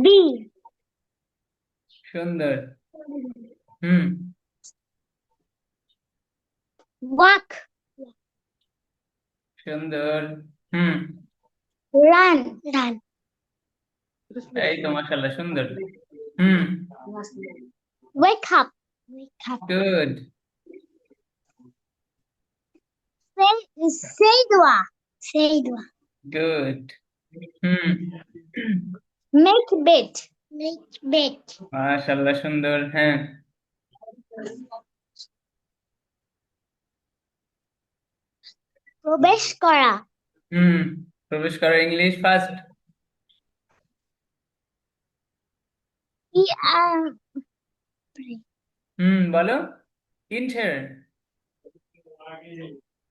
B. সুন্দর। হুম। Walk. সুন্দর। হুম। Run. Run. এই তো মাশাআল্লাহ, সুন্দর। হুম। Wake up. Wake up. Good. Say dua. Say dua. Good. হুম। Make bed. Make bed. মাশাআল্লাহ, সুন্দর। হ্যাঁ। প্রবেশ করা। হুম। প্রবেশ করো, ইংলিশ ফার্স্ট। E R. হুম, বলো। Inter.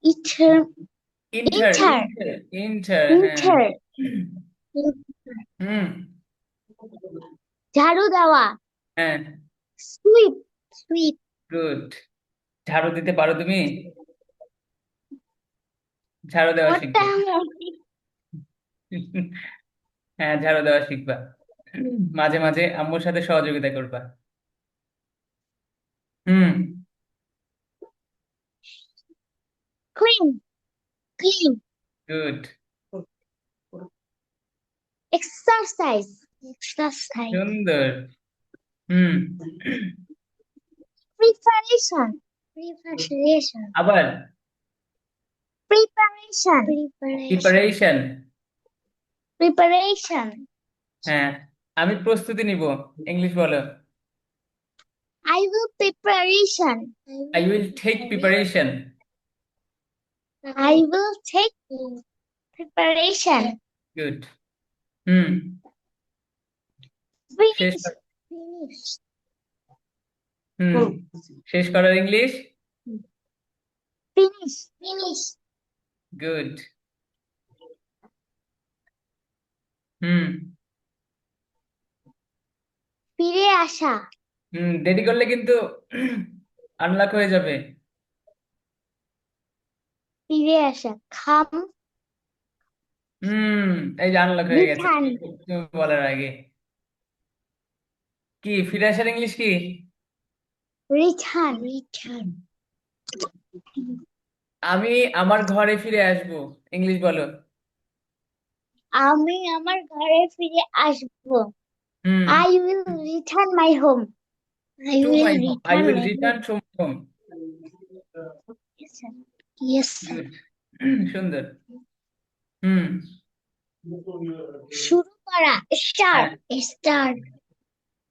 Enter. Inter Enter. Inter inter, হ্যাঁ। Enter. হুম। ঝাড়ু দেওয়া। হ্যাঁ। Sweep. Sweep. গুড। ঝাড়ু দিতে পারো তুমি? ঝাড়ু দেওয়া ওটা শিখবে। হ্যাঁ, ঝাড়ু দেওয়া শিখবা। মাঝে মাঝে আম্মুর সাথে সহযোগিতা করবা। হুম। clean. Clean. Good. Exercise. Exercise. সুন্দর। হুম। Preparation. Preparation. আবার। Preparation. Preparation. প্রিপারেশন। Preparation. হ্যাঁ। আমি প্রস্তুতি নিব, ইংলিশ বলো। I will preparation. I I will will take preparation. Preparation. I will take preparation. Good. হুম। শেষ Finish. কর- Finish. হুম। শেষ করার ইংলিশ। Finish. Finish. গুড। হুম। ফিরে আসা। হুম, দেরি করলে কিন্তু আনলক হয়ে যাবে। ফিরে আসা। Come. হুম। এই যে আনলক হয়ে গেছে Return. তুমি বলার আগে। কি ফিরে আসার ইংলিশ কি? Return. Return. আমি আমার ঘরে ফিরে আসবো, ইংলিশ বলো। আমি আমার ঘরে ফিরে আসবো। হুম। I will return my home. I to will my home, I return will my return home. To my home. Yes, sir. Yes, sir. Good. সুন্দর। হুম। শুরু করা। Start. হ্যাঁ। Start.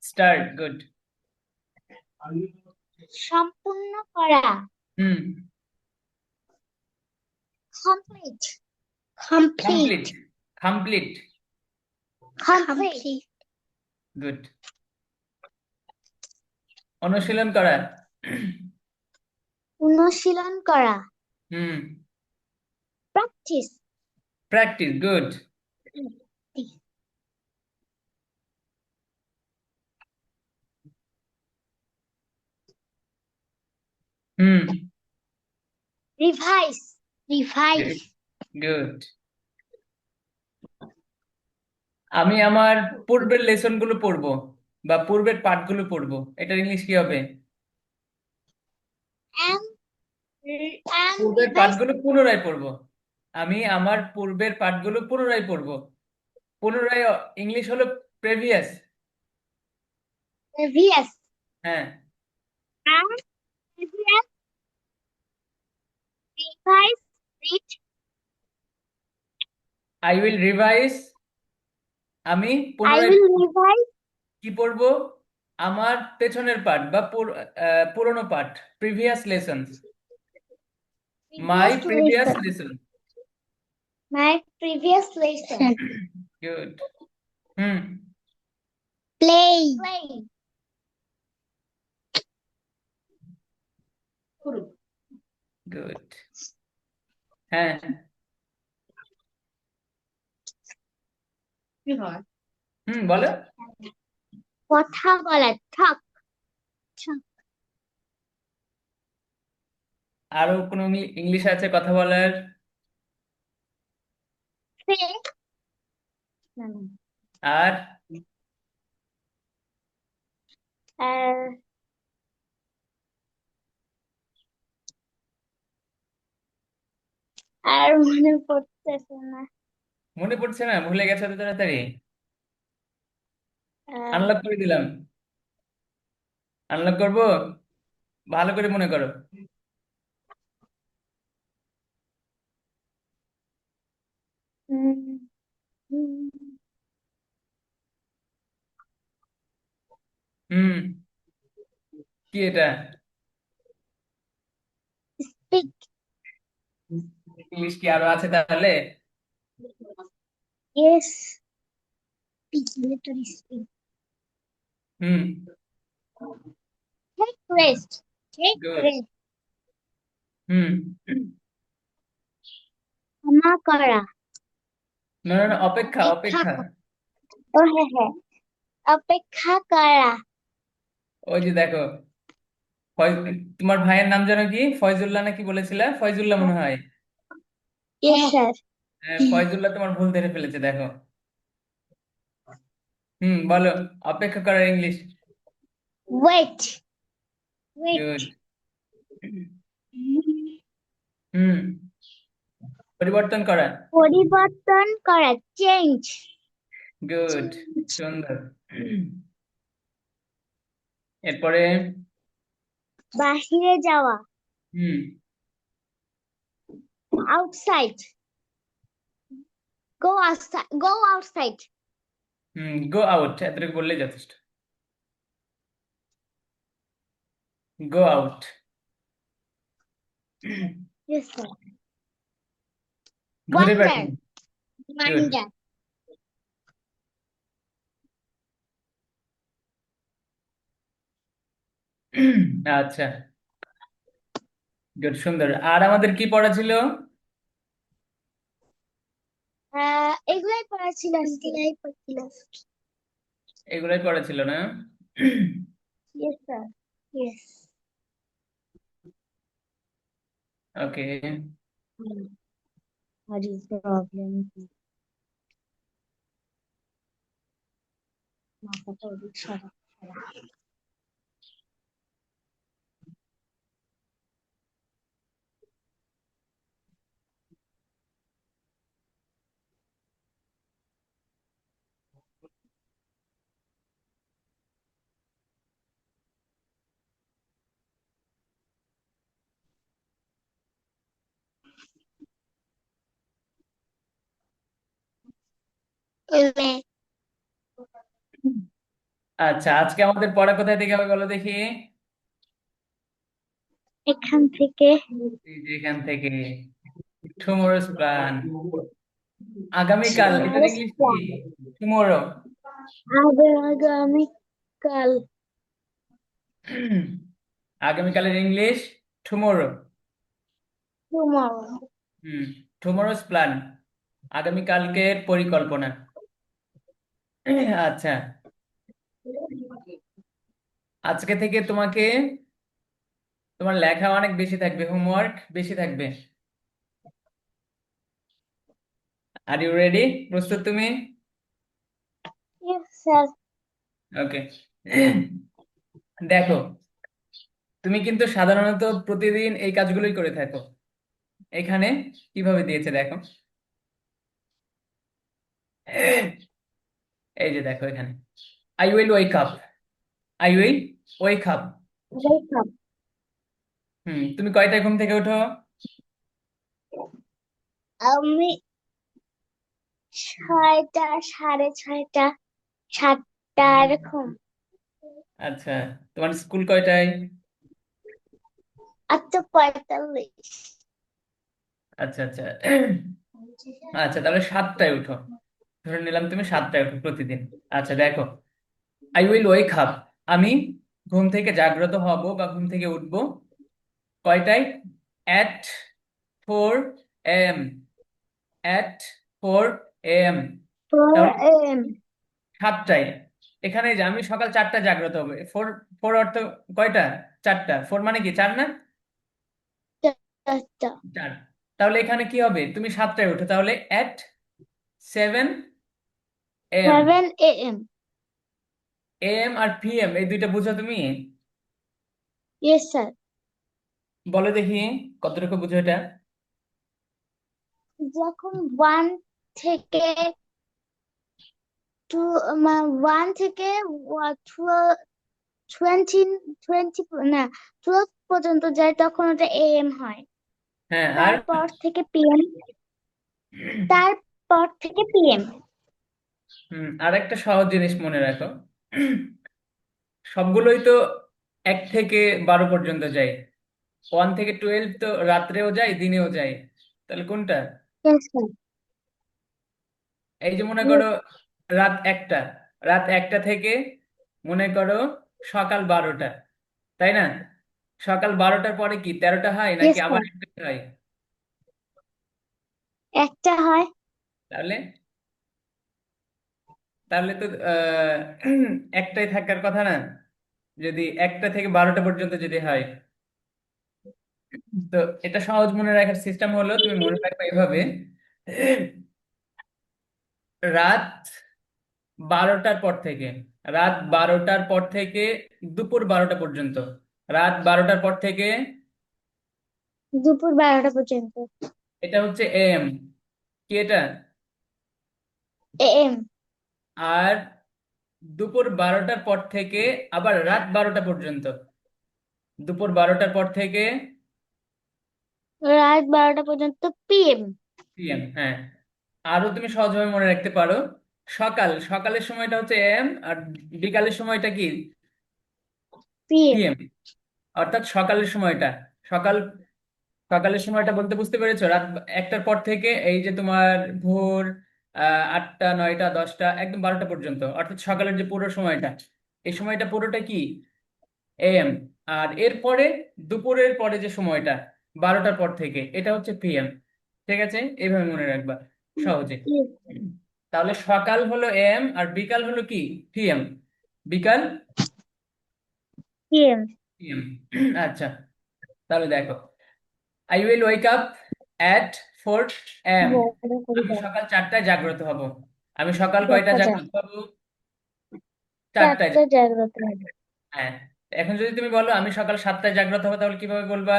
Start, good. সম্পূর্ণ করা। হুম। Complete. Complete. Complete. Complete. Complete. Good. অনুশীলন করা। অনুশীলন করা। হুম। Practice. Practice, good. হুম। Revise. Revise. গুড। আমি আমার পূর্বের লেসন গুলো পড়বো বা পূর্বের পাঠগুলো পড়বো, এটার ইংলিশ কি হবে? And পূর্বের revise. পাঠগুলো পুনরায় পড়বো। আমি আমার পূর্বের পাঠগুলো পুনরায় পড়বো। পুনরায় ইংলিশ হলো প্রেভিয়াস। Previous. হ্যাঁ। And previous. Revise. Read. I will revise. আমি I পুনরায় will revise. কি পড়বো? আমার পেছনের পাঠ বা পুরনো পাঠ, previous lesson. My Previous previous lesson. Lesson. My previous lesson. Good. Hmm. Play. Play. Good. হ্যাঁ। হুম, বলো। কথা বলা। Talk. Talk. আরো কোনো ইংলিশ আছে কথা বলার? Say. No, no. আর আর আর মনে পড়তেছে না। মনে পড়ছে না, ভুলে গেছো তো তাড়াতাড়ি। আহ, আনলক করে দিলাম, আনলক করবো, ভালো করে মনে করো। উম, উম, হুম, কি এটা? speak. ইংলিশ কি আরো আছে তাহলে? Yes, speak. Literally speak. হুম, Take rest. Take good. rest. হুম, ক্ষমা করা। না না না, অপেক্ষা অপেক্ষা অপেক্ষা। ও হ্যাঁ হ্যাঁ, অপেক্ষা করা। ওই যে দেখো, তোমার ভাইয়ের নাম যেন কি, ফয়জুল্লাহ নাকি বলেছিলে? ফয়জুল্লাহ মনে হয়। Yes, sir. হ্যাঁ, ফয়জুল্লাহ তোমার ভুল ধরে ফেলেছে, দেখো। হুম, বলো অপেক্ষা করার ইংলিশ। Wait. গুড। Wait. হুম, পরিবর্তন করা। পরিবর্তন করা। চেঞ্জ। গুড, সুন্দর। এরপরে বাহিরে যাওয়া। হুম outside. Go outside. Go outside. হুম, গো আউট, এতটুকু বললেই যথেষ্ট। Go out. Yes, sir. ঘুরে ওয়ান্ডার। বেড়ানো। গুড। ওয়ান্ডার। আচ্ছা, গুড, সুন্দর। আর আমাদের কি পড়া ছিল? এগুলাই পড়া ছিল আজকে। এগুলাই পড়ছিল। এগুলোই পড়া ছিল না? Yes, sir. Yes. Okay. What is the problem? মাথাটা ওদিক সরা, সরা। আচ্ছা, আজকে আমাদের পড়া কোথায় থেকে হবে বলো দেখি। এখান থেকে। এই যে এখান থেকে, টুমোরোস প্ল্যান। আগামীকাল, এটার ইংলিশ কি? টুমোরো। আগামীকাল। আগামীকালের ইংলিশ টুমোরো। টুমরো। হুম, টুমোরোস প্ল্যান, আগামীকালকের পরিকল্পনা। আচ্ছা, আজকে থেকে তোমাকে, তোমার লেখা অনেক বেশি থাকবে, হোমওয়ার্ক বেশি থাকবে। Are you ready? প্রস্তুত তুমি? Yes, sir. ওকে। দেখো, তুমি কিন্তু সাধারণত প্রতিদিন এই কাজগুলোই করে থাকো। এখানে কিভাবে দিয়েছে দেখো। এই যে দেখো এখানে, I will wake up, I will wake up. Welcome. তুমি কয়টায় ঘুম থেকে ওঠো? আমি 6টা, 6:30, 7টা এরকম। আচ্ছা, তোমার স্কুল কয়টায়? 8:45। আচ্ছা আচ্ছা। আচ্ছা, তাহলে 7টায় উঠো, ধরে নিলাম তুমি 7টায় উঠো প্রতিদিন। আচ্ছা দেখো, আই উইল ওয়েক আপ, আমি ঘুম থেকে জাগ্রত হব বা ঘুম থেকে উঠবো কয়টায়? At 4 AM, at 4 AM। তাহলে 4 a.m. 7টায়। এখানে যে আমি সকাল 4টায় জাগ্রত হবে, ফোর, ফোর অর্থ কয়টা? 4টা। ফোর মানে কি, 4 না? 4টা। 4। তাহলে এখানে কি হবে, তুমি 7টায় উঠো, তাহলে অ্যাট 7 AM। 7 a.m. এম আর পিএম এই দুইটা বুঝো তুমি? Yes sir. বলো দেখি কতটুকু বুঝো এটা। যখন ওয়ান থেকে টু, ওয়ান থেকে টোয়েন্টি, টোয়েন্টি না 12 পর্যন্ত যায় তখন ওটা এএম হয়। হ্যাঁ আর তারপর থেকে পিএম, তারপর থেকে পিএম। আর একটা সহজ জিনিস মনে রাখো, সবগুলোই তো 1 থেকে 12 পর্যন্ত যায়। 1 থেকে 12 তো রাত্রেও যায় দিনেও যায়, তাহলে কোনটা? Yes sir. এই যে মনে করো রাত 1টা, রাত 1টা থেকে মনে করো সকাল 12টা, তাই না? সকাল 12টার পরে কি 13টা হয় নাকি ইয়েস আবার স্যার। একটা হয়? একটা হয়। তাহলে তাহলে তো একটাই থাকার কথা না, যদি 1টা থেকে 12টা পর্যন্ত যদি হয়। তো এটা সহজ মনে রাখার সিস্টেম হলো, তুমি মনে রাখবে এভাবে, রাত 12টার পর থেকে, রাত 12টার পর থেকে দুপুর 12টা পর্যন্ত, রাত 12টার পর থেকে, দুপুর 12টা পর্যন্ত এটা হচ্ছে এম, কি এটা? এএম। আর দুপুর 12টার পর থেকে আবার রাত 12টা পর্যন্ত, দুপুর 12টার পর থেকে রাত 12টা পর্যন্ত পিএম। পিএম। হ্যাঁ, আরো তুমি সহজভাবে মনে রাখতে পারো, সকালের সময়টা হচ্ছে এম আর বিকালের সময়টা কি? পিএম। পিএম। অর্থাৎ সকালের সময়টা, সকাল সকালের সময়টা বলতে বুঝতে পেরেছো? রাত 1টার পর থেকে এই যে তোমার ভোর 8টা 9টা 10টা একদম 12টা পর্যন্ত, অর্থাৎ সকালের যে পুরো সময়টা, এই সময়টা পুরোটা কি? এএম। আর এরপরে দুপুরের পরে যে সময়টা 12টার পর থেকে, এটা হচ্ছে পিএম। ঠিক আছে, এইভাবে মনে রাখবা সহজে। তাহলে সকাল হলো এম আর বিকাল হলো কি? পিএম। বিকাল পিএম। পিএম। আচ্ছা, তাহলে দেখো, I will wake up at 4 AM। আমি সকাল 4টায় জাগ্রত হব। আমি সকাল কয়টা দেখা যাক। জাগ্রত হব? 4টায়। 4টা জাগ্রত হবে। হ্যাঁ, এখন যদি তুমি বলো আমি সকাল 7টায় জাগ্রত হবো, তাহলে কিভাবে বলবা?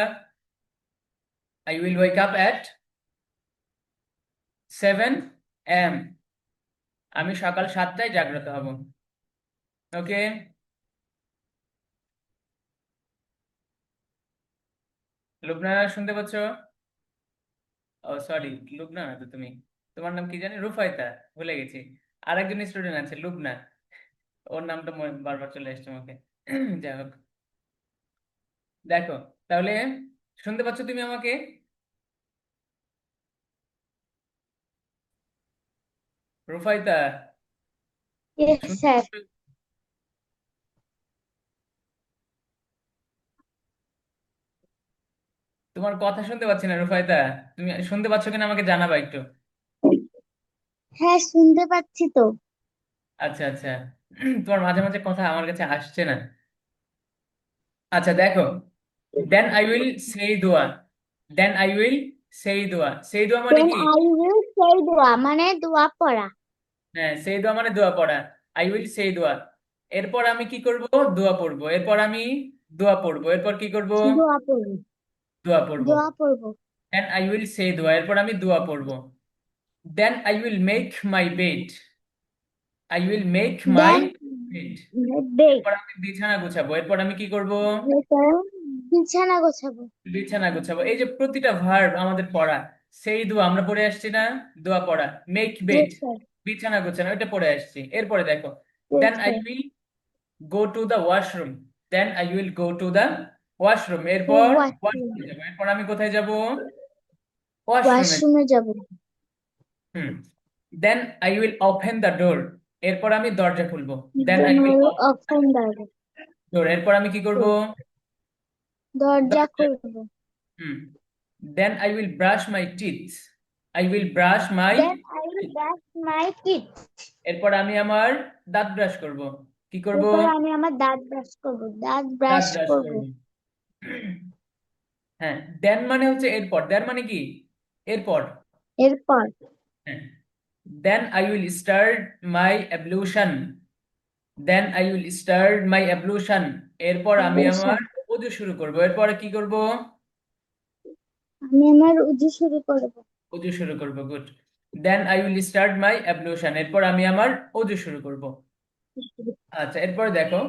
I will wake up at 7 AM। আমি সকাল 7টায় জাগ্রত হব। ওকে, লুবনা শুনতে পাচ্ছ? ও সরি, লুবনা না তো তুমি, তোমার নাম কি জানি, রুফায়তা, ভুলে গেছি। আরেকজন স্টুডেন্ট আছে লুবনা, ওর নামটা বারবার চলে আসছে মুখে। যাই হোক, দেখো তাহলে, শুনতে পাচ্ছ তুমি আমাকে? রুফাইতা, ইয়েস শুনতে স্যার। পাচ্ছ? তোমার কথা শুনতে পাচ্ছি না রুফাইতা, তুমি শুনতে পাচ্ছ কিনা আমাকে জানাবা একটু। হ্যাঁ, শুনতে পাচ্ছি তো। আচ্ছা আচ্ছা, তোমার মাঝে মাঝে কথা আমার কাছে আসছে না। আচ্ছা দেখো, দেন আই উইল সেই দোয়া, দেন আই উইল সেই দোয়া মানে দেন কি? আই উইল সেই দোয়া মানে দোয়া পড়া। হ্যাঁ, সেই দোয়া মানে দোয়া পড়া। আই উইল সেই দোয়া, এরপর আমি কি করব? দোয়া পড়বো। এরপর আমি দোয়া পড়বো, এরপর কি করব? দোয়া পড়বো। দোয়া পড়বো। দোয়া পড়বো। দেন আই উইল সে দোয়া, এরপর আমি দোয়া পড়বো। Then I will make my bed, I will make my then bed, bed. এরপর আমি বিছানা গোছাবো। এরপর আমি কি করব? বিছানা গোছাবো। বিছানা গোছাবো। এই যে প্রতিটা ভার্ব আমাদের পড়া, সেই দোয়া আমরা পড়ে আসছি না? দোয়া পড়া, মেক বেড, ইয়েস স্যার। বিছানা গোছানো, এটা পড়ে আসছি। এরপরে দেখো, yes then I sir. Will go to the washroom, then I will go to the washroom, এরপর ওয়াশরুম। ওয়াশরুমে যাবো। এরপর আমি কোথায় যাব? ওয়াশরুমে। ওয়াশরুমে যাব। Hmm, then I will open the door, এরপর আমি দরজা খুলবো। Then I then will I will open the open the door, এরপর আমি কি করব? ডোর। দরজা দরজা। খুলবো। Hmm, then I will brush my teeth, I will brush my, then I will brush my teeth. এরপর আমি আমার দাঁত ব্রাশ করব। কি করব? এরপর আমি আমার দাঁত ব্রাশ করবো, দাঁত দাঁত ব্রাশ ব্রাশ করবো। করব। হ্যাঁ, দেন মানে হচ্ছে এরপর, দেন মানে কি? এরপর। এরপর হ্যাঁ, then I will start my ablution, then I will start my ablution, এরপর আমি অ্যাবর্শন। আমার ওযু শুরু করব। এরপরে কি করব? আমি আমার উযু শুরু করব। ওযু শুরু করব, good. Then I will start my ablution, এরপর আমি আমার ওযু শুরু করব। আচ্ছা, এরপর দেখো,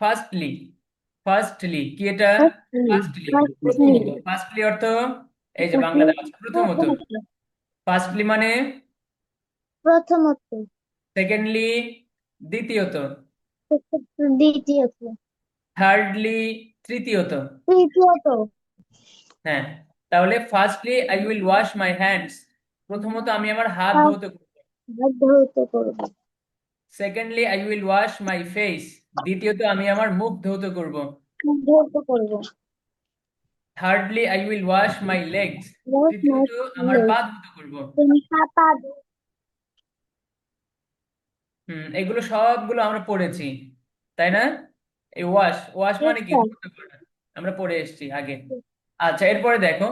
ফার্স্টলি। ফার্স্টলি কি এটা? ফার্স্টলি। Firstly, firstly. প্রথমত। ফার্স্টলি অর্থ এই যে বাংলা দেওয়া আছে, প্রথমত। প্রথমত। ফার্স্টলি মানে প্রথমত। সেকেন্ডলি দ্বিতীয়ত, দ্বিতীয়ত। থার্ডলি তৃতীয়ত। তৃতীয়ত। হ্যাঁ, তাহলে firstly I will wash my hands, প্রথমত আমি আমার হাত ধৌত করব। হাত ধৌত করব। Secondly I will wash my face, দ্বিতীয়ত আমি আমার মুখ ধৌত করব। মুখ ধৌত করব। Thirdly I will wash my legs, wash my তৃতীয়ত আমার পা লেগ। ধৌত করব। তুমি পা। এগুলো সবগুলো আমরা পড়েছি, তাই না? এই ওয়াশ, ওয়াশ মানে কি? ধৌত করা। আমরা পড়ে এসেছি আগে। আচ্ছা, এরপরে দেখো,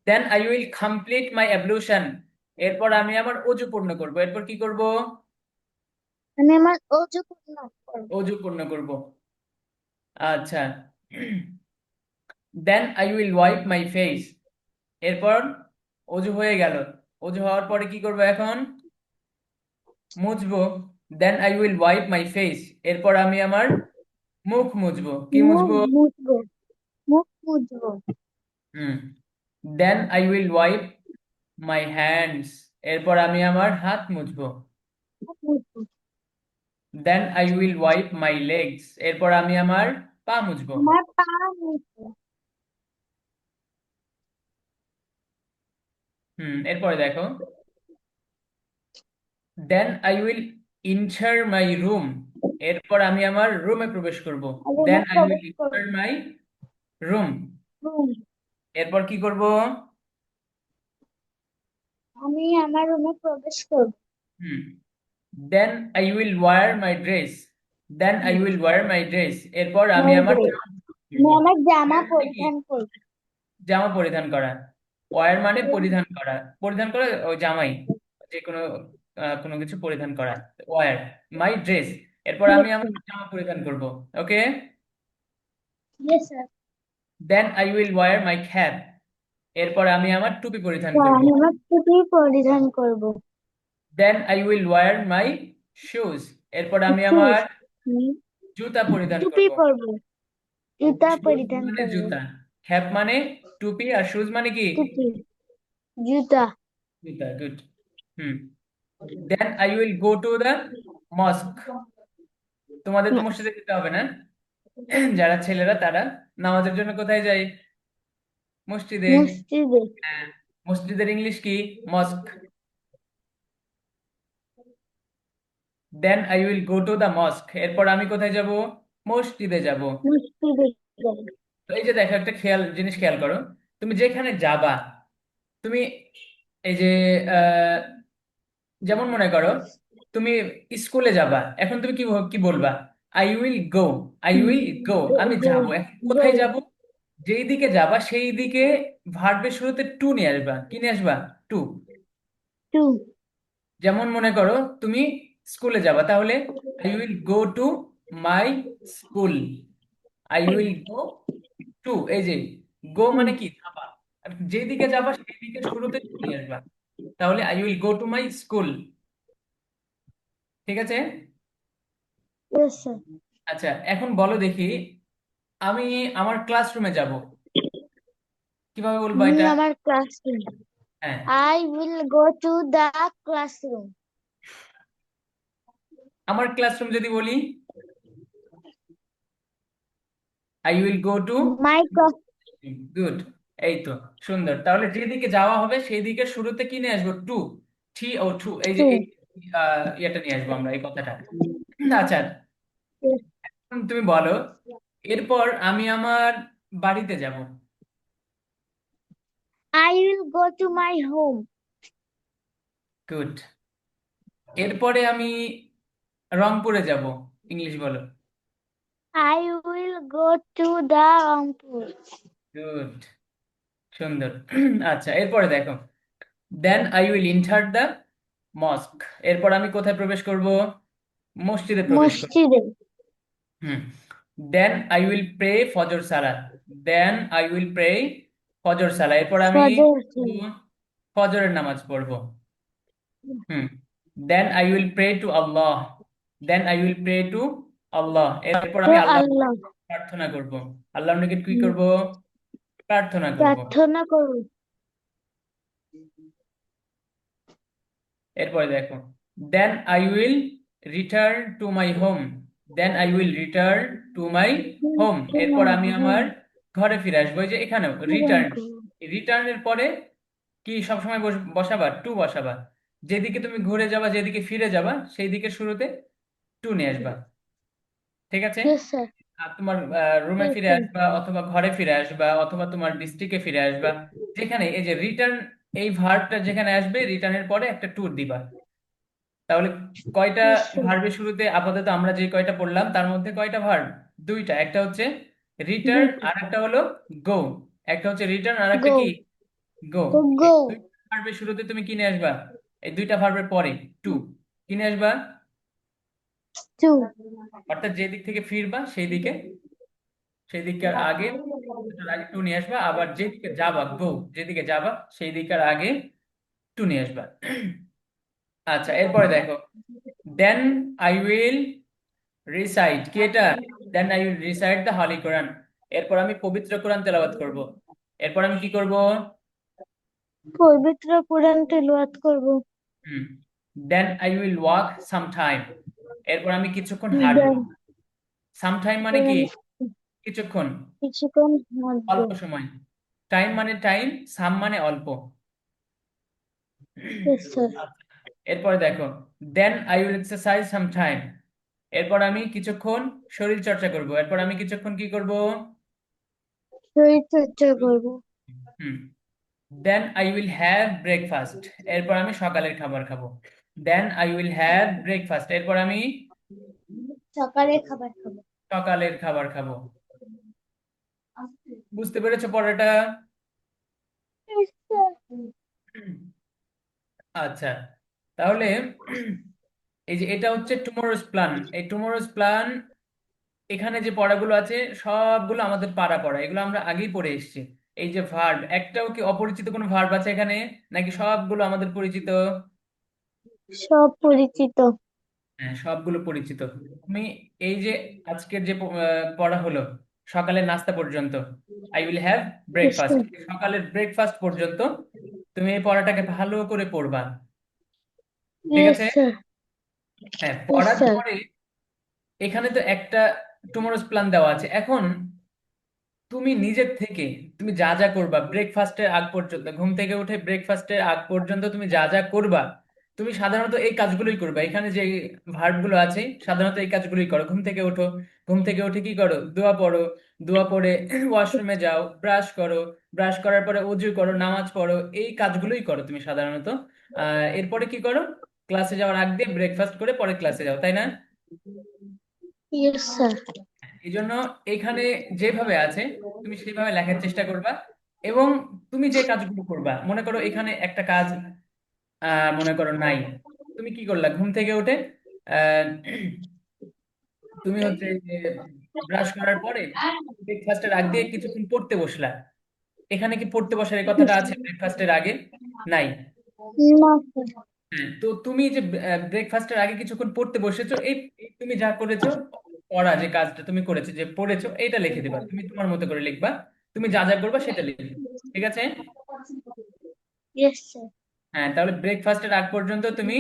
then I will complete my ablution, এরপর আমি আমার অজু পূর্ণ করব। এরপর কি করব? আমি আমার ওযু পূর্ণ করব। অজু পূর্ণ করব। আচ্ছা, then I will wipe my face, এরপর অজু হয়ে গেল। অজু হওয়ার পরে কি করব এখন? মুছবো। Then I will wipe my face, এরপর আমি আমার মুখ মুছবো। কি মুখ মুছবো? মুছবো। মুখ মুছবো। Hmm. Then I will wipe my hands, এরপর আমি আমার হাত মুছবো। মুখ মুছবো। Then I will wipe my legs, এরপর আমি আমার পা মুছবো। আমার পা মুছবো। এরপরে দেখো, then I will enter my room, এরপর আমি আমার রুমে প্রবেশ করব। দেন রুমে আই উইল প্রবেশ করব। Enter my room, room. এরপর কি করব? আমি আমার রুমে প্রবেশ করব। Hmm then I will wear my dress, then I will wear my dress, এরপর আমি মাই আমার ড্রেস। জামা পরিধান আমি করব। আমার জামা Wear মানে কি? পরিধান করব। জামা পরিধান করা। ওয়্যার মানে পরিধান করা। পরিধান করা ওই জামাই, যে কোনো কোনো কিছু পরিধান করা। ওয়্যার মাই ড্রেস, এরপর আমি ইয়েস আমার স্যার। জামা পরিধান করব। Okay. Yes sir. Then I will wear my cap, এরপর আমি আমার টুপি পরিধান করব। আমি আমার টুপি পরিধান করব। Then I will wear my shoes, এরপর আমি শুজ। আমার জুতা পরিধান টুপি করব। পরব। জুতা শুজ পরিধান মানে করব। জুতা, ক্যাপ মানে টুপি, আর শুজ মানে কি? টুপি। জুতা। জুতা, good. Hmm then I will go to the mosque, তোমাদের তো মসজিদে যেতে হবে না, যারা ছেলেরা তারা নামাজের জন্য কোথায় যায়? মসজিদে। মসজিদে। হ্যাঁ, মসজিদের ইংলিশ কি? Mosque. Then I will go to the mosque, এরপর আমি কোথায় যাব? মসজিদে যাব। মসজিদে যাব। তো এই যে দেখো, একটা জিনিস খেয়াল করো, তুমি যেখানে যাবা, তুমি এই যে আহ, যেমন মনে করো তুমি স্কুলে যাবা, এখন তুমি কি কি বলবা? I will go. I will গো, আমি গো। যাব। এখন গো। কোথায় যাব? যেই দিকে যাবা সেই দিকে ভার্বের শুরুতে টু নিয়ে আসবা। কি নিয়ে আসবা? টু। টু। যেমন মনে করো তুমি স্কুলে যাবা, তাহলে I will go to my school. I will go two, এই যে গো টু। মানে কি? যাবা। আর যেদিকে যাবা সেই দিকে শুরুতে টু নিয়ে আসবা, তাহলে I will go to my school. ঠিক আছে। Yes sir. আচ্ছা, এখন বলো দেখি, আমি আমার ক্লাসরুমে যাব, কিভাবে বলবো আমি এটা? আমার ক্লাসরুম। হ্যাঁ, I will go to the classroom. আমার ক্লাসরুম যদি বলি, I will go two. My class. Good, এই তো, সুন্দর। তাহলে যেদিকে যাওয়া হবে সেই দিকে শুরুতে কি নিয়ে আসবো? টু। টু, এই যে এই Two. ইয়েটা নিয়ে আসবো আমরা, এই কথাটা। আচ্ছা, Yes. এখন তুমি বলো, এরপর আমি আমার বাড়িতে যাব। I will go to my home. Good. এরপরে আমি রংপুরে যাব, ইংলিশ বলো। I will go to the Rampur. Good, সুন্দর। আচ্ছা, এরপরে দেখো, then I will enter the mosque, এরপর আমি কোথায় প্রবেশ করব? মসজিদে প্রবেশ করব। মসজিদে। হুম। Then I will pray Fajr salat. Then I will pray Fajr সালাত, এরপর আমি ফজর সালাত। ফজরের নামাজ পড়বো। Hmm. Then I will pray to Allah. Then I will pray to Allah, এরপর তো আমি আল্লাহ আল্লাহ। প্রার্থনা করব। আল্লাহর নিকট কি হুম, করব? প্রার্থনা করব। প্রার্থনা করো। এরপরে দেখো, then I will return to my home. Then I will return to my home, এরপর তোমার আমি হুম, আমার ঘরে ফিরে আসবো। এই যে এখানেও পূরণ রিটার্ন, করো। রিটার্নের পরে কি সবসময় বসাবা? টু বসাবা। যেদিকে তুমি ঘুরে যাবা, যেদিকে ফিরে যাবা, সেই দিকে শুরুতে টু নিয়ে আসবা। ঠিক আছে? Yes sir. আর তোমার রুমে ইয়েস ফিরে স্যার। আসবা, অথবা ঘরে ফিরে আসবা, অথবা তোমার ডিস্ট্রিক্টে ফিরে আসবা, যেখানে এই যে রিটার্ন, এই ভার্বটা যেখানে আসবে রিটার্নের পরে একটা টু দিবা। তাহলে কয়টা ইয়েস স্যার। ভার্বের শুরুতে আপাতত আমরা যে কয়টা পড়লাম তার মধ্যে কয়টা ভার্ব? দুইটা, একটা হচ্ছে রিটার্ন দুইটা। আর একটা হলো গো। একটা হচ্ছে রিটার্ন আর একটা গো। কি? গো। তো এই গো। দুইটা ভার্বের শুরুতে তুমি কি নিয়ে আসবা? এই দুইটা ভার্বের পরে টু কি নিয়ে আসবা? টু। অর্থাৎ যে দিক থেকে ফিরবা সেই দিকে, সেই দিকের আগে, এটার আগে টু নিয়ে আসবা। আবার যেদিকে যাবা, গো, যেদিকে যাবা সেই দিকের আগে টু নিয়ে আসবা। আচ্ছা, এরপরে দেখো, দেন আই উইল রিসাইট, কি এটা? Then I will recite the holy Quran, এরপর আমি পবিত্র কোরআন তেলাওয়াত করব। এরপর আমি কি করব? পবিত্র কোরআন তেলাওয়াত করব। Hmm. Then I will walk some time, এরপর আমি কিছুক্ষণ হাঁটবো। দেন সাম টাইম মানে কি? কোরআন কিছুক্ষণ, কিছুক্ষণ হাঁটবো। অল্প সময়। টাইম মানে টাইম, সাম মানে অল্প। Yes sir. আচ্ছা, এরপরে দেখো, then I will exercise some time, এরপর আমি কিছুক্ষণ শরীর চর্চা করব। এরপর আমি কিছুক্ষণ কি করব? শরীর চর্চা করব। Hmm. Then I will have breakfast, এরপর আমি সকালের খাবার খাবো। Then I will have breakfast, এরপর আমি সকালে খাবার খাবো। সকালের খাবার খাবো। বুঝতে পেরেছো পড়াটা? Yes sir. আচ্ছা, তাহলে এই যে এটা হচ্ছে টুমরোজ প্ল্যান। এই টুমরোজ প্ল্যান, এখানে যে পড়াগুলো আছে সবগুলো আমাদের পাড়া পড়া, এগুলো আমরা আগেই পড়ে এসেছি। এই যে ভার্ব, একটাও কি অপরিচিত কোনো ভার্ব আছে এখানে, নাকি সবগুলো আমাদের পরিচিত? সব পরিচিত। হ্যাঁ, সবগুলো পরিচিত। তুমি এই যে আজকের যে পড়া হলো সকালের নাস্তা পর্যন্ত, I will have yes breakfast, sir. সকালের ব্রেকফাস্ট পর্যন্ত তুমি এই পড়াটাকে ভালো করে পড়বা। ঠিক ইয়েস আছে? স্যার। হ্যাঁ, ইয়েস পড়ার স্যার। পরে এখানে তো একটা টুমরোজ প্ল্যান দেওয়া আছে। এখন তুমি নিজের থেকে তুমি যা যা করবা ব্রেকফাস্টের আগ পর্যন্ত, ঘুম থেকে উঠে ব্রেকফাস্টের আগ পর্যন্ত তুমি যা যা করবা, তুমি সাধারণত এই কাজগুলোই করবা। এখানে যে ভার্ব গুলো আছে সাধারণত এই কাজগুলোই করো। ঘুম থেকে ওঠো, ঘুম থেকে উঠে কি করো? দোয়া পড়ো, দোয়া পড়ে ওয়াশরুমে যাও, ব্রাশ করো, ব্রাশ করার পরে অজু করো, নামাজ পড়ো, এই কাজগুলোই করো তুমি সাধারণত। এরপরে কি করো? ক্লাসে যাওয়ার আগ দিয়ে ব্রেকফাস্ট করে পরে ক্লাসে যাও, তাই না? Yes sir. এই জন্য এখানে যেভাবে আছে তুমি সেইভাবে লেখার চেষ্টা করবা। এবং তুমি যে কাজগুলো করবা, মনে করো এখানে একটা কাজ মনে করো নাই, তুমি কি করলা? ঘুম থেকে উঠে আহ, তুমি হচ্ছে যে ব্রাশ করার পরে ব্রেকফাস্টের আগ দিয়ে কিছুক্ষণ পড়তে বসলা। এখানে কি পড়তে বসার এই কথাটা আছে ব্রেকফাস্টের আগে? নাই। না স্যার। হ্যাঁ, তো তুমি যে ব্রেকফাস্টের আগে কিছুক্ষণ পড়তে বসেছো, এই এই তুমি যা করেছো, পড়া যে কাজটা তুমি করেছো, যে পড়েছো, এইটা লিখে দিবা, তুমি তোমার মতো করে লিখবা। তুমি যা যা করবা সেটা লিখবে। ঠিক আছে? Yes sir. হ্যাঁ, তাহলে ব্রেকফাস্টের আগ পর্যন্ত তুমি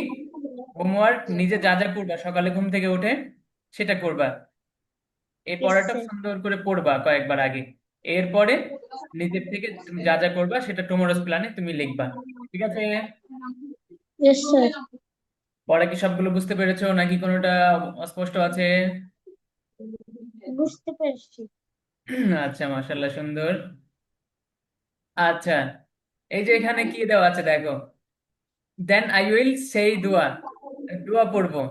হোমওয়ার্ক নিজে যা যা করবা সকালে ঘুম থেকে উঠে সেটা করবা। এই ইয়েস পড়াটা স্যার। সুন্দর করে পড়বা কয়েকবার আগে। এরপরে নিজের থেকে তুমি যা যা করবা সেটা টুমরোজ প্ল্যানে তুমি লিখবা। ঠিক আছে? Yes sir. পড়া কি সবগুলো বুঝতে পেরেছো নাকি কোনোটা অস্পষ্ট আছে? বুঝতে পেরেছি। আচ্ছা, মাশাল্লাহ, সুন্দর। আচ্ছা, এই যে এখানে কি দেওয়া আছে দেখো, দেন আই উইল সেই দোয়া, দোয়া পড়বো।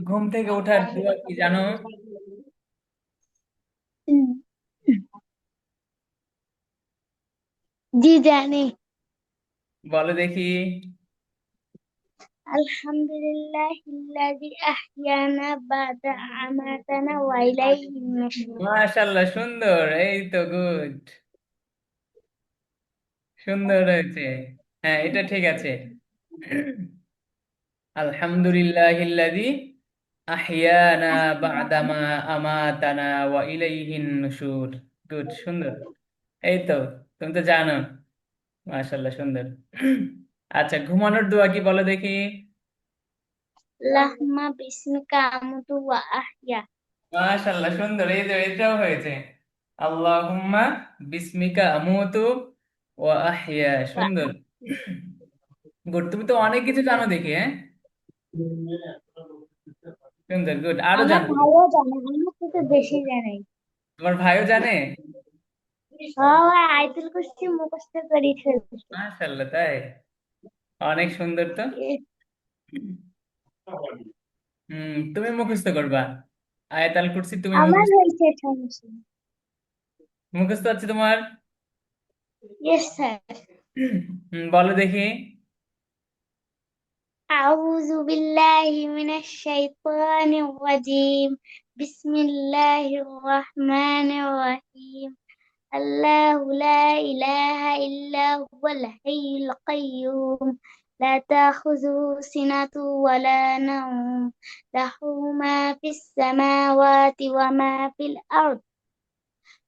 ঘুম থেকে ওঠার দোয়া কি জানো? হুম, জি জানি। বলো দেখি। আলহামদুলিল্লাহিল্লাযী আহইয়ানা বাদা আমাতানা ওয়া ইলাইহিন নুশুর। মাশাআল্লাহ, সুন্দর, এই তো গুড, সুন্দর হয়েছে। হ্যাঁ, এটা ঠিক আছে। আলহামদুলিল্লাহিল্লাযী আহইয়ানা বা'দামা আমাতানা ওয়া ইলাইহিন নুশুর। গুড, সুন্দর। এই তো, তুমি তো জানো। মাশাআল্লাহ, সুন্দর। আচ্ছা, ঘুমানোর দোয়া কি বলো দেখি? আল্লাহুম্মা বিসমিকা আমুতু ওয়া আহইয়া। মাশাআল্লাহ, সুন্দর, এই যে এটাও হয়েছে। আল্লাহুম্মা বিসমিকা আমুতু ওয়া আহইয়া। সুন্দর, গুড। তুমি তো অনেক কিছু জানো দেখি, হ্যাঁ। সুন্দর, গুড, আরো আমার জানবো। ভাইও জানে, আমার থেকে বেশি জানে। তোমার ভাইও জানে? সবাই আয়াতুল কুরসি মুখস্থ করে ফেলছে। মাশাআল্লাহ, তাই? অনেক সুন্দর তো। তুমি মুখস্থ করবা আয়াতুল কুরসি, তুমি আমার মুখস্থ। হয়েছে সমস্যা। মুখস্থ আছে তোমার? Yes sir. বলো দেখি। আউযু বিল্লাহি মিনাশ শাইতানির রাজিম। বিসমিল্লাহির রহমানির রহিম। আল্লাহু লা ইলাহা ইল্লা হুয়াল হাইয়ুল কাইয়্যুম। লা তাখুযুহু সিনাতুন ওয়া লা নাওম। লাহু মা ফিস সামাওয়াতি ওয়া মা ফিল আরদ।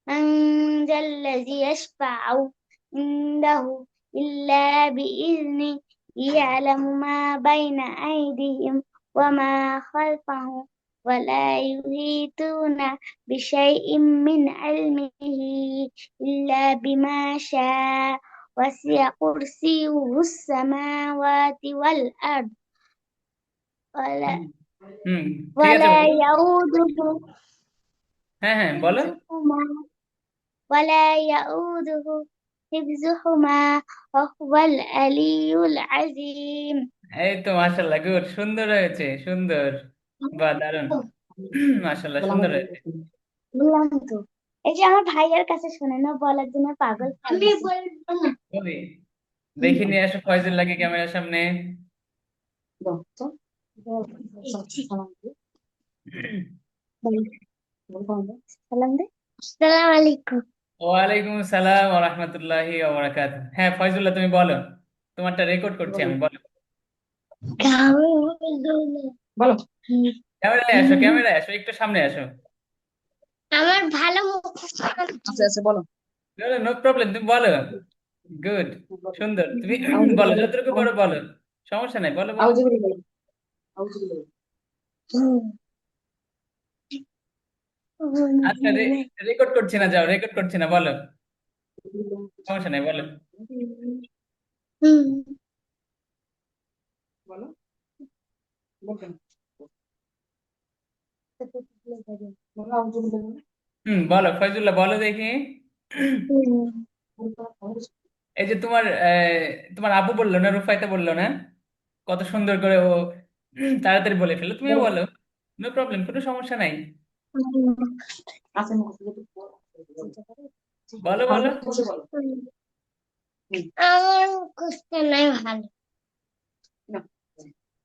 من ذا الذي يشفع عنده إلا بإذنه. يعلم ما بين أيديهم وما خلفهم ولا يحيطون بشيء من علمه إلا بما شاء. وسع كرسيه السماوات والأرض ولا হুম হুম, ঠিক আছে, ولا বলো। يؤوده হ্যাঁ হ্যাঁ, বলো। حفظهما ولا يؤوده حفظهما وهو العلي العظيم. এই তো, মাশাআল্লাহ, গুড, সুন্দর হয়েছে, সুন্দর। বা দারুন। মাশাআল্লাহ, সুন্দর হয়েছে। বললাম তো, এই যে আমার ভাইয়ের কাছে শুনে না, বলার জন্য পাগল আমি বলবো না। ওই, দেখি নিয়ে আসো ফয়জুল্লাহকে ক্যামেরার সামনে। সালাম দে। আসসালামু আলাইকুম। ওয়ালাইকুম আসসালাম ওয়া রাহমাতুল্লাহি ওয়া বারাকাতুহু। হ্যাঁ ফয়জুল্লাহ, তুমি বলো। তোমারটা রেকর্ড করছি আমি, বলো। গাওয়া বলবো না। বলো। ক্যামেরায় আসো, ক্যামেরায় আসো, একটু সামনে আসো। আমার ভালো মুখস্থ আছে আছে বলো। নো প্রবলেম, তুমি বলো। গুড, সুন্দর, তুমি আউযু বলো, বিল্লাহি যতটুকু পারো বলো। সমস্যা নাই, বলো বলো। আউযু বিল্লাহি আউযু বিল্লাহি। আচ্ছা, রেকর্ড করছি না, যাও, রেকর্ড করছি না, বলো। সমস্যা নাই, বলো। বলো। বলো ফয়জুল্লাহ, বলো দেখি। এই যে তোমার তোমার আবু বললো না, রুফাইতে বললো না, কত সুন্দর করে ও তাড়াতাড়ি বলে ফেলো, তুমিও বলো। নো প্রবলেম, কোনো সমস্যা নাই। বলো বলো। আমার মুখস্থ নাই ভালো।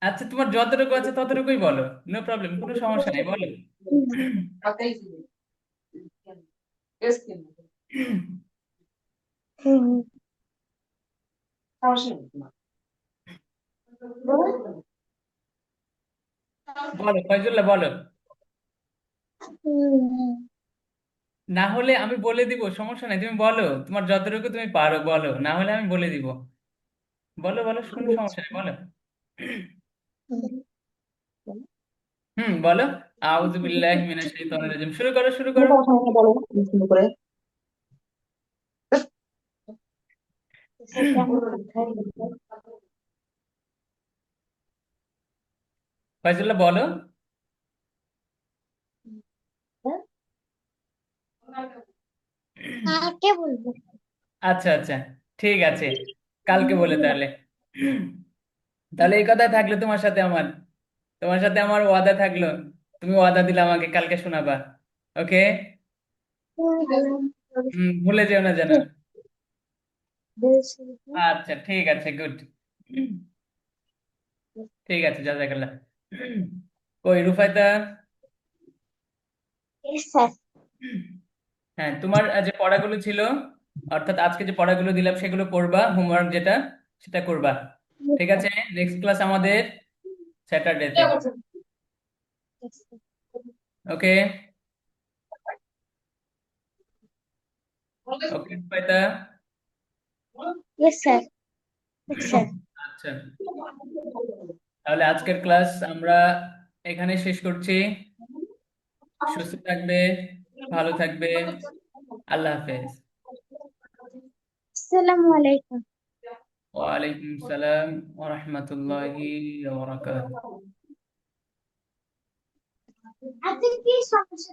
আচ্ছা, তোমার যতটুকু আছে ততটুকুই বলো। নো প্রবলেম, কোনো সমস্যা নাই, বলো। বলো ফয়জুল্লাহ, বলো। না হলে আমি বলে দিব, সমস্যা নাই, তুমি বলো। তোমার যতটুকু তুমি পারো বলো, না হলে আমি বলে দিব। বলো বলো, কোনো সমস্যা নেই, বলো। বলো। আউযু বিল্লাহি মিনাশ শাইতানির রাজিম, শুরু করো, শুরু করো। ফয়জুল্লাহ, বলো। কাকে বলবো? আচ্ছা আচ্ছা, ঠিক আছে, কালকে বলে তাহলে। তাহলে এই কথাই থাকলো তোমার সাথে আমার ওয়াদা থাকলো। তুমি ওয়াদা দিলে আমাকে কালকে শোনাবা। ওকে। ভুলে যেও না যেন। আচ্ছা, ঠিক আছে, গুড। ঠিক আছে, জাজাকাল্লাহ। কই রুফায়দা? Yes, sir. হ্যাঁ, তোমার যে পড়াগুলো ছিল, অর্থাৎ আজকে যে পড়াগুলো দিলাম সেগুলো করবা, হোমওয়ার্ক যেটা সেটা করবা। Yes, ঠিক sir. আছে, নেক্সট ক্লাস আমাদের স্যাটারডেতে। Yes, sir. ওকে। ওকে Rufaida. Yes, sir. Yes, sir. আচ্ছা, তাহলে আজকের ক্লাস আমরা এখানে শেষ করছি। সুস্থ থাকবে, ভালো থাকবে। আল্লাহ হাফেজ। Assalamu alaikum. ওয়ালাইকুম সালাম ওয়া রাহমাতুল্লাহি ওয়া বারাকাতুহু। আজকে কি সমস্যা